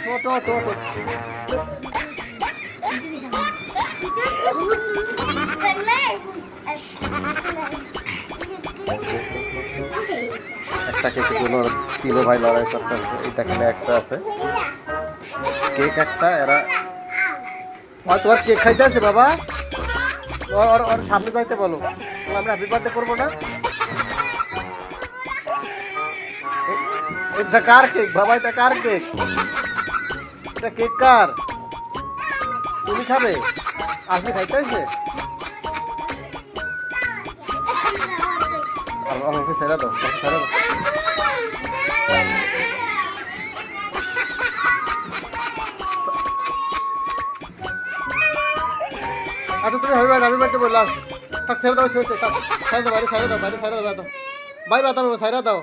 ছোট ছোট একটা কেকের জন্য তিন ভাই লড়াই করতেছে। এই দেখেন একটা আছে কেক একটা, এরা তোমার কেক খাইতে আসছে বাবা, ওর সামনে যাইতে বলো, আমরা হ্যাপি বার্থডে করবো না। এটা কার কেক বাবা, এটা কার কেক, এটা কেক কার, তুমি খাবে? আজকে খাইতে আসছে আমাকে ছেড়ে দাও, ছেড়ে দাও। আচ্ছা তুমি হ্যাপি বার্থডে বললাম, থাক ছেড়ে দাও, ছেড়ে দাও বাইরে, ছেড়ে দাও বাইরে, ছেড়ে দাও, বাই বাতাবো ছেড়ে দাও।